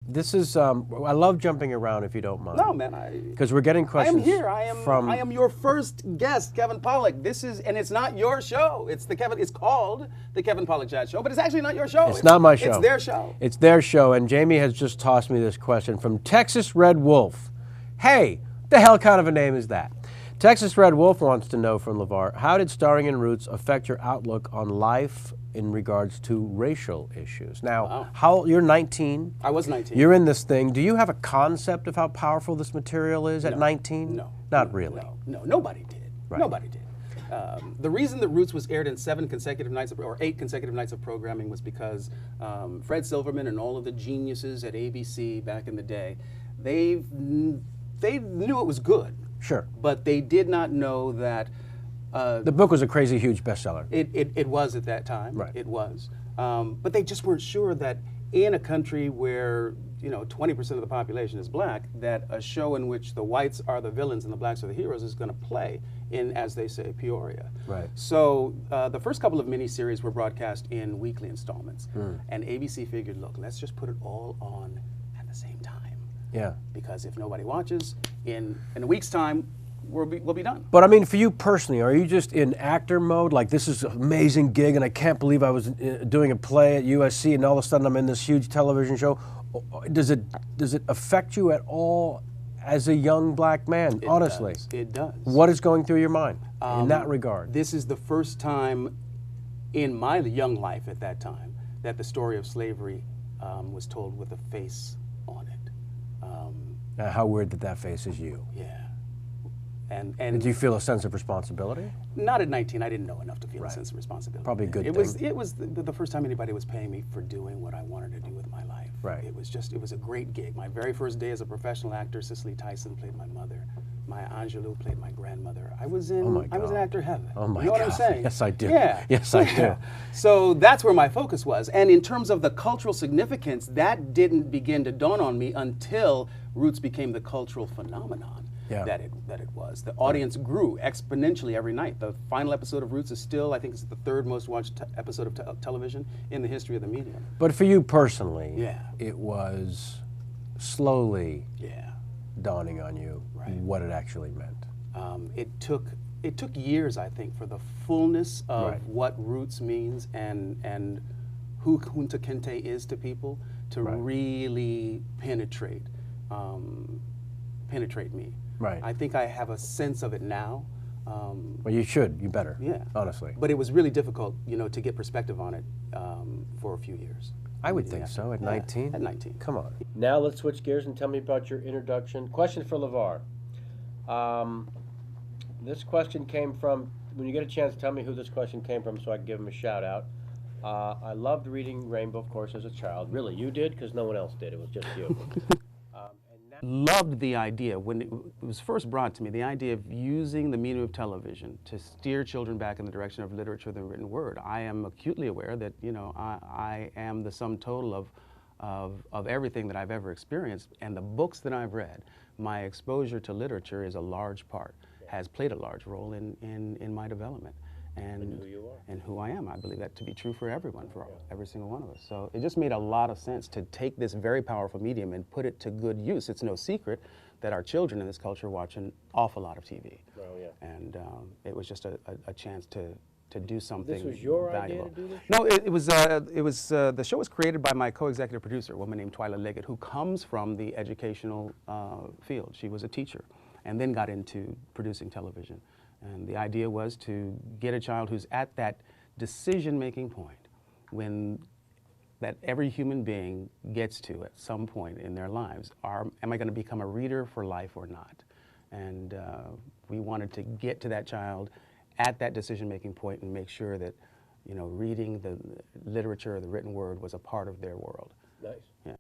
This is, I love jumping around if you don't mind. No, man, because we're getting I questions. am here. I am your first guest, Kevin Pollak. This is, and it's not your show. It's called the Kevin Pollak Chat Show, but it's actually not your show. It's not my show. It's their show. It's their show, and Jamie has just tossed me this question from Texas Red Wolf. Hey, the hell kind of a name is that? Texas Red Wolf wants to know from Levar, how did starring in Roots affect your outlook on life in regards to racial issues? Now, you're 19. I was 19. You're in this thing. Do you have a concept of how powerful this material is at 19? No. Not really. No, nobody did. Right. Nobody did. The reason that Roots was aired in 7 consecutive nights or 8 consecutive nights of programming was because Fred Silverman and all of the geniuses at ABC back in the day, they knew it was good. Sure. But they did not know that the book was a crazy huge bestseller. it was at that time. Right. It was. But they just weren't sure that in a country where 20% of the population is black, that a show in which the whites are the villains and the blacks are the heroes is going to play in, as they say, Peoria. Right. So the first couple of miniseries were broadcast in weekly installments. And ABC figured, look, let's just put it all on at the same time. Yeah. Because if nobody watches, in a week's time, we'll be done. But I mean, for you personally, are you just in actor mode? Like, this is an amazing gig, and I can't believe I was doing a play at USC, and all of a sudden I'm in this huge television show. Does it affect you at all as a young black man? Honestly, it does. What is going through your mind in that regard? This is the first time in my young life at that time that the story of slavery was told with a face on it. How weird that face is you. Yeah. And do you feel a sense of responsibility? Not at 19. I didn't know enough to feel a sense of responsibility. Probably a good thing. thing. It was the first time anybody was paying me for doing what I wanted to do with my life. Right. It was a great gig. My very first day as a professional actor, Cicely Tyson played my mother. Maya Angelou played my grandmother. I was in actor heaven. Oh my You know what I'm God. saying? Yes, I do. Yeah. Yes, I do. So that's where my focus was. And in terms of the cultural significance, that didn't begin to dawn on me until Roots became the cultural phenomenon that it was. The audience grew exponentially every night. The final episode of Roots is still, I think it's the 3rd most watched episode of television in the history of the medium. But for you personally, it was slowly dawning on you what it actually meant. It took years, I think, for the fullness of what Roots means and who Kunta Kinte is to people to really penetrate me. Right. I think I have a sense of it now. Well, you should. You better. Yeah. Honestly. But it was really difficult, to get perspective on it for a few years. I would think so. At 19. At 19. Come on. Now let's switch gears and tell me about your introduction. Question for Levar. This question came from. When you get a chance, tell me who this question came from, so I can give him a shout out. I loved reading Rainbow, of course, as a child. Really, you did, because no one else did. It was just you. Loved the idea, when it was first brought to me, the idea of using the medium of television to steer children back in the direction of literature, the written word. I am acutely aware that, I am the sum total of everything that I've ever experienced, and the books that I've read. My exposure to literature is a large part, has played a large role in my development. And who you are. And who I am. I believe that to be true for everyone, for every single one of us. So it just made a lot of sense to take this very powerful medium and put it to good use. It's no secret that our children in this culture watch an awful lot of TV. Oh, yeah. And it was just a chance to do something valuable. This was your idea to do this? No, the show was created by my co-executive producer, a woman named Twyla Leggett, who comes from the educational field. She was a teacher and then got into producing television. And the idea was to get a child who's at that decision-making point that every human being gets to at some point in their lives. Am I going to become a reader for life or not? And we wanted to get to that child at that decision-making point and make sure that, reading the literature, the written word was a part of their world. Nice. Yeah.